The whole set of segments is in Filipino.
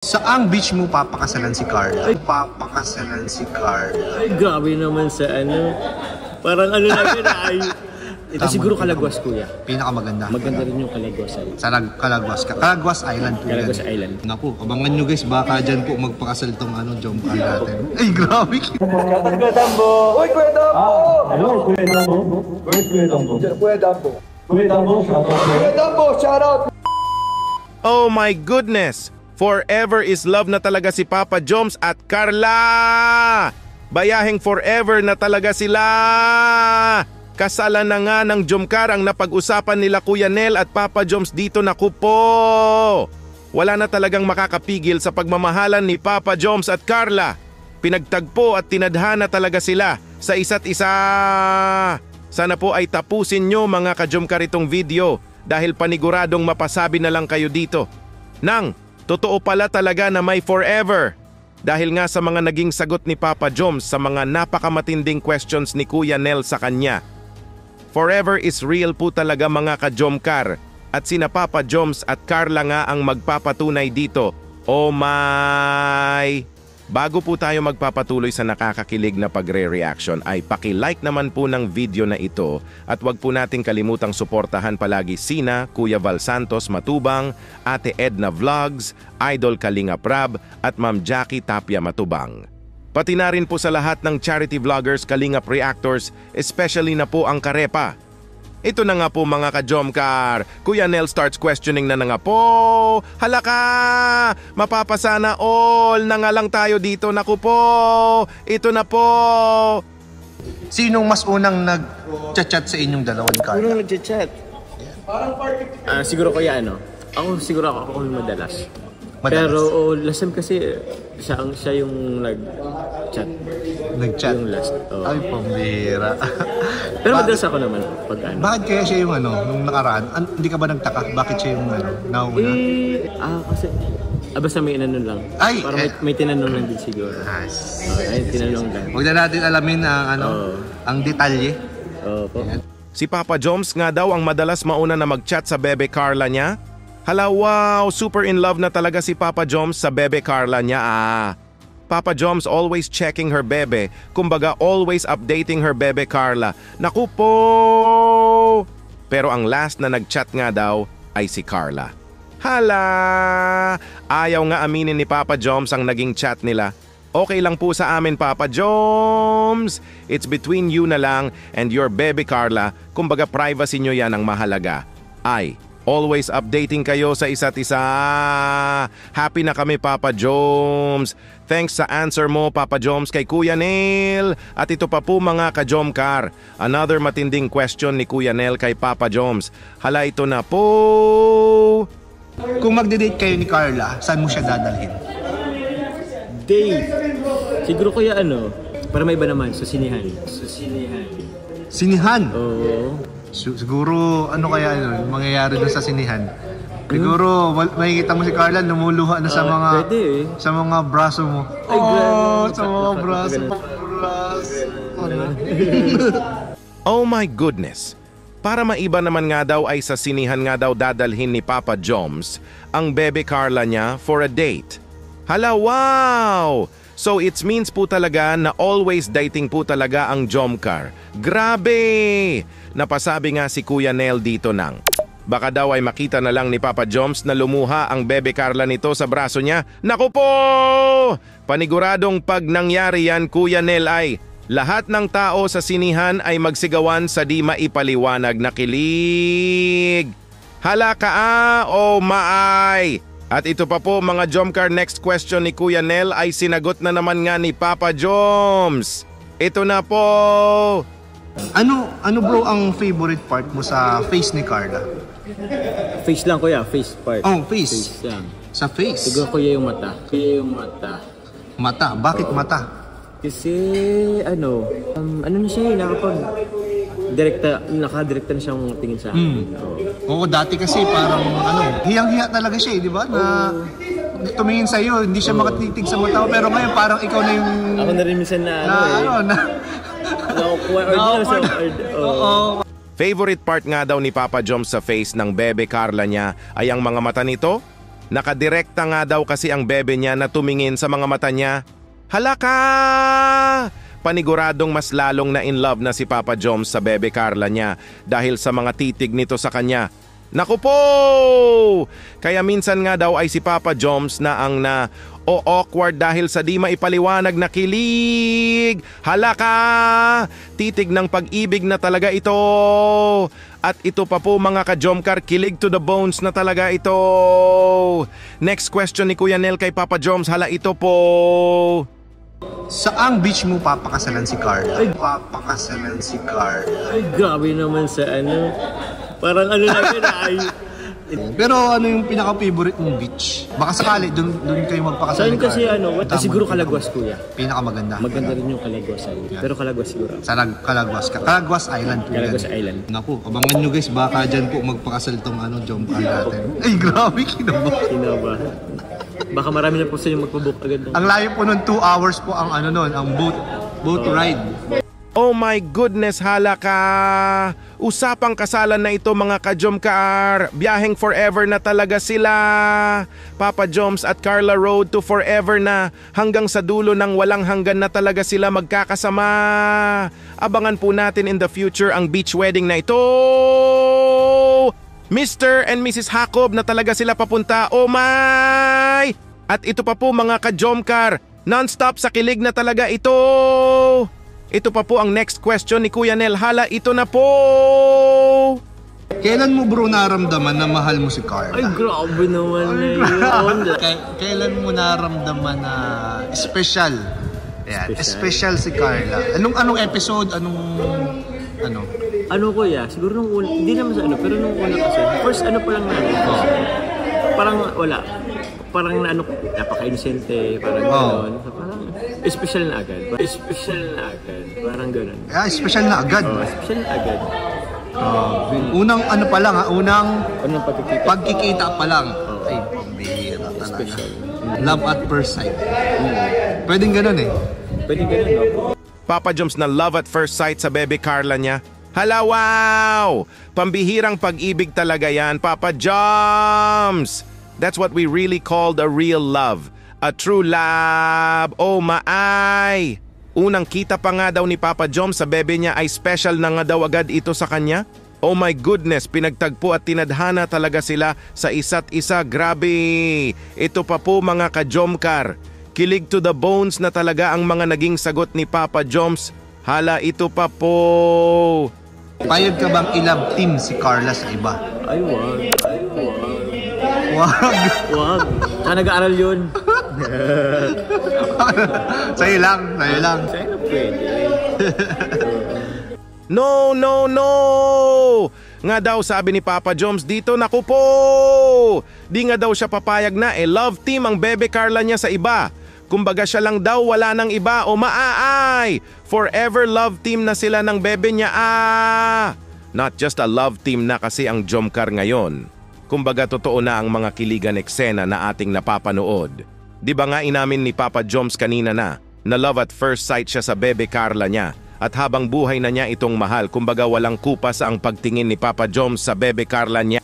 Saang beach mo papakasalan si Carla? Papakasalan si Carla. Ay, grabe naman sa ano. Parang ano na yun ay. Ito siguro Calagwas, kuya. Pinakamaganda. Maganda rin yung Calagwas. Sa Calagwas ka. Calagwas Island po Calagwas yan. Island. Naku, abangan nyo guys, baka dyan po magpakasal tong jump natin. Ay, grabe. Kuya Dambo! Uy, Kuya Dambo! Hello, Kuya Dambo. Where's Kuya Dambo? Kuya Dambo. Kuya Dambo, shout out. Kuya Dambo, shout out! Oh my goodness! Forever is love na talaga si Papa Joms at Carla! Bayaheng forever na talaga sila! Kasalan na nga ng Jomcar ang napag-usapan nila Kuya Nel at Papa Joms dito, naku po! Wala na talagang makakapigil sa pagmamahalan ni Papa Joms at Carla. Pinagtagpo at tinadhana talaga sila sa isa't isa. Sana po ay tapusin nyo mga ka-Jomcar itong video dahil paniguradong mapasabi na lang kayo dito. Nang, totoo pala talaga na may forever. Dahil nga sa mga naging sagot ni Papa Joms sa mga napakamatinding questions ni Kuya Nel sa kanya. Forever is real po talaga mga ka-Jomcar at sina Papa Joms at Carla nga ang magpapatunay dito. Oh my! Bago po tayo magpapatuloy sa nakakakilig na pagre-reaction ay paki-like naman po ng video na ito at wag po nating kalimutang suportahan palagi sina Kuya Val Santos Matubang, Ate Edna Vlogs, Idol Kalinga Prab at Ma'am Jackie Tapia Matubang. Pati na rin po sa lahat ng charity vloggers, Kalingap Reactors, especially na po ang Karepa. Ito na nga po mga ka-Jomcar. Kuya Nel starts questioning na nga po. Halaka! Mapapasana all na nga lang tayo dito. Naku po! Ito na po! Sinong mas unang nag-chat sa inyong dalawa ni Carla? Unang nag-chat. Siguro kuya ano. Siguro ako yung madalas. Pero last time kasi siya yung nag-chat. Nag-chat? Yung last. Ay, pambira. Pero madalas ako naman pag ano. Bakit kaya siya yung nung nakaraan? Hindi ka ba nagtaka? Bakit siya yung nauna? Kasi basta may inanong lang. Ay! Parang may tinanong lang din siguro. Ay, tinanong lang. Huwag na natin alamin ang detalye. Opo. Si Papa Joms nga daw ang madalas mauna na mag-chat sa bebe Carla niya. Hala, wow! Super in love na talaga si Papa Joms sa bebe Carla niya. Papa Joms always checking her bebe. Kumbaga always updating her bebe Carla. Naku po! Pero ang last na nag-chat nga daw ay si Carla. Hala! Ayaw nga aminin ni Papa Joms ang naging chat nila. Okay lang po sa amin, Papa Joms. It's between you na lang and your bebe Carla. Kumbaga privacy nyo yan ang mahalaga. Always updating kayo sa isa't isa. Happy na kami, Papa Joms. Thanks sa answer mo, Papa Joms, kay Kuya Nel. At ito pa po mga ka-Jomcar. Another matinding question ni Kuya Nel kay Papa Joms. Hala, ito na po. Kung magde-date kayo ni Carla, saan mo siya dadalhin? Date. Siguro kuya para may iba naman sa sinihan. Sinihan? Oo. Siguro, mangyayari doon sa sinihan? Siguro, makikita mo si Carla, lumuluha na sa mga sa mga braso mo. Ay, sa mga braso mo. Oh my goodness! Para maiba naman nga daw ay sa sinihan nga daw dadalhin ni Papa Joms ang bebe Carla niya for a date. Hala, wow! So it means po talaga na always dating po talaga ang Jomcar. Grabe! Napasabi nga si Kuya Nel dito nang. Baka daw ay makita na lang ni Papa Joms na lumuha ang bebe Carla nito sa braso niya. Naku po! Paniguradong pag nangyari yan, Kuya Nel, ay lahat ng tao sa sinihan ay magsigawan sa di maipaliwanag na kilig. Hala ka oh maay! At ito pa po mga Jomcar, next question ni Kuya Nel ay sinagot na naman nga ni Papa Joms. Ito na po! Ano bro ang favorite part mo sa face ni Carla? Face lang kuya, face part. Oh, face. Face lang. Sa face? Siguro kuya yung mata. Mata? Bakit mata? Kasi ano na siya nakadirekta na siyang tingin sa akin. Oo, dati kasi parang hiyang-hiya talaga siya di ba? Na tumingin sa iyo, hindi siya makatitig sa mata mo, pero ngayon parang ikaw na yung Ako na rin minsan Favorite part nga daw ni Papa Joms sa face ng bebe Carla niya ay ang mga mata nito? Nakadirekta nga daw kasi ang bebe niya na tumingin sa mga mata niya. Halaka! Paniguradong mas lalong na in love na si Papa Joms sa bebe Carla niya dahil sa mga titig nito sa kanya. Naku po! Kaya minsan nga daw ay si Papa Joms na ang awkward dahil sa di maipaliwanag na kilig. Halaka! Titig ng pag-ibig na talaga ito. At ito pa po mga ka-Jomcar, kilig to the bones na talaga ito. Next question ni Kuya Nel kay Papa Joms, hala ito po. Saang beach mo papakasalan si Carla? Papakasalan si Carla. Ay, grabe naman sa ano. Parang ano lang yun ay... Pero ano yung pinaka-favorite mong beach? Baka sakali, dun kayo magpakasal Saan ni kasi Carla. ano, siguro Calagwas kuya. Pinakamaganda. Maganda rin yung Calagwas ay. Pero Calagwas siguro. Sa Calagwas. Calagwas Island po Calagwas yan. Island. Naku, abangan nyo guys, baka dyan po magpakasal tong Jomcar natin. Ay, grabe, kinaba. Kinaba. Baka marami na po sa inyo magpabook agad. Ang layo po nun, 2 hours po ang ang boat ride. Oh my goodness, halaka! Usapang kasalan na ito mga ka-Jomcar. Biyaheng forever na talaga sila. Papa Joms at Carla road to forever na. Hanggang sa dulo ng walang hanggan na talaga sila magkakasama. Abangan po natin in the future ang beach wedding na ito. Mr. and Mrs. Jacob na talaga sila papunta. Oh my! At ito pa po mga ka-Jomcar. Non-stop sa kilig na talaga ito. Ito pa po ang next question ni Kuya Nel. Hala, ito na po! Kailan mo bro naramdaman na mahal mo si Carla? Ay, grabe naman na yun. Kailan mo naramdaman na special? Ayan, special si Carla. Anong episode? Ano? Ano kuya, siguro nung una, hindi naman sa ano, pero nung una kasi, first ano pa lang na, parang wala. Parang na ano, napaka-inosente, parang gano'n. So, parang special na agad. Special na agad, parang gano'n. Special na agad? Special na agad. Unang ano pa lang unang Unang pagkikita pa lang. Ay, pambihira talaga. Special. Love at first sight. Pwedeng gano'n eh. Pwede gano'n, no? Papa Joms na love at first sight sa bebe Carla niya. Hala, wow! Pambihirang pag-ibig talaga yan, Papa Joms! That's what we really called a real love. A true love. Oh, maay! Unang kita pa nga daw ni Papa Joms sa bebe niya ay special na nga daw agad ito sa kanya. Oh my goodness, pinagtagpo at tinadhana talaga sila sa isa't isa. Grabe! Ito pa po mga ka-Jomcar. Kilig to the bones na talaga ang mga naging sagot ni Papa Joms. Hala, ito pa po. Payag ka bang i-love team si Carla sa iba? Ay, wag. Wag! Wag. Saan nag-aaral yun? Sa'yo lang. Sa'yo na pwede. No, no, no! Nga daw sabi ni Papa Joms dito, naku po! Di nga daw siya papayag na love team ang bebe Carla niya sa iba. Kumbaga siya lang daw, wala nang iba o maaay. Forever love team na sila ng bebe niya. Not just a love team na kasi ang Jomcar ngayon. Kumbaga totoo na ang mga kiligan eksena na ating napapanood. Di ba nga inamin ni Papa Joms kanina na love at first sight siya sa bebe Carla niya. At habang buhay na niya itong mahal, kumbaga walang kupas ang pagtingin ni Papa Joms sa bebe Carla niya.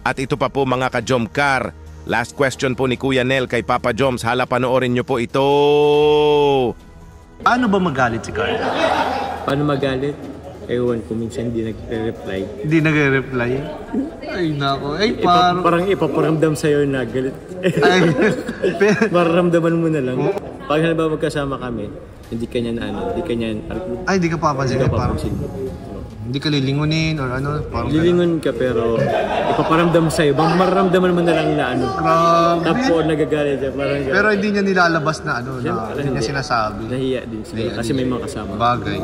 At ito pa po mga ka-Jomcar. Last question po ni Kuya Nel kay Papa Joms. Hala, panoorin niyo po ito. Paano ba magalit si Carla? Paano magalit? Ewan ko, minsan hindi nagre-reply. Hindi nagre-reply? Ay, nako. Ay, Parang ipaparamdam sa'yo na galit. Ay, Mararamdaman mo na lang. Pag halimbawa magkasama kami, hindi ka niyan Ay, hindi ka papansin. Hindi ka Parang papansin. hindi ka lilingunin or ano. Parang Lilingon ka pero ipaparamdam sa'yo. Mararamdaman mo na lang na ano. grabe. Tapos nagagalit siya. Parang Pero hindi niya nilalabas na Siyempre, hindi niya sinasabi. nahiya din sila. Nahiya Kasi din may siya. mga kasama. Bagay.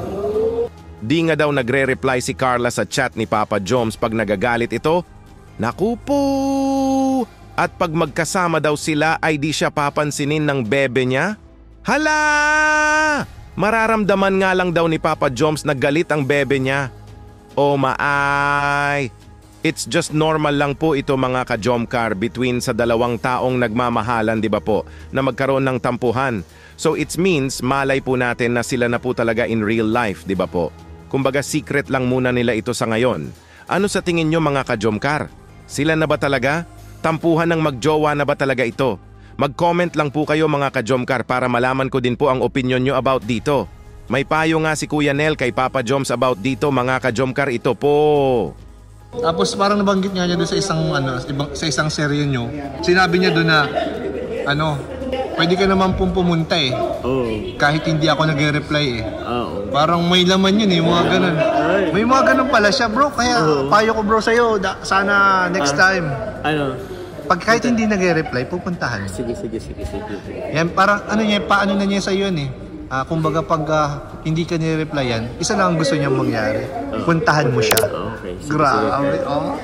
Di nga daw nagre-reply si Carla sa chat ni Papa Joms pag nagagalit ito. Naku po! At pag magkasama daw sila ay di siya papansinin ng bebe niya? Hala! Mararamdaman nga lang daw ni Papa Joms na galit ang bebe niya. Oh maay! It's just normal lang po ito mga ka-Jomcar between sa dalawang taong nagmamahalan, di ba po, na magkaroon ng tampuhan. So it means malay po natin na sila na po talaga in real life, di ba po? Kumbaga secret lang muna nila ito sa ngayon. Ano sa tingin nyo mga ka-Jomcar? Sila na ba talaga? Tampuhan ng magjowa na ba talaga ito? Mag-comment lang po kayo mga ka-Jomcar para malaman ko din po ang opinion nyo about dito. May payo nga si Kuya Nel kay Papa Joms about dito mga ka-Jomcar, ito po. Tapos parang nabanggit nga niya doon sa isang serye nyo. Sinabi niya doon na pwede ka naman pong pumunta eh. Oo. Kahit hindi ako nagre-reply eh. Oo. Parang may laman yun eh, mga ganun. May mga ganun pala siya bro, kaya payo ko bro sa'yo, sana next time. Pag kahit hindi nagre-reply, pupuntahan. Sige. Yan, parang paano na niya sa'yo yun eh. Kumbaga pag hindi ka nire-replyan, isa lang ang gusto niyang mangyari. Puntahan mo siya. Okay. Grabe, oh.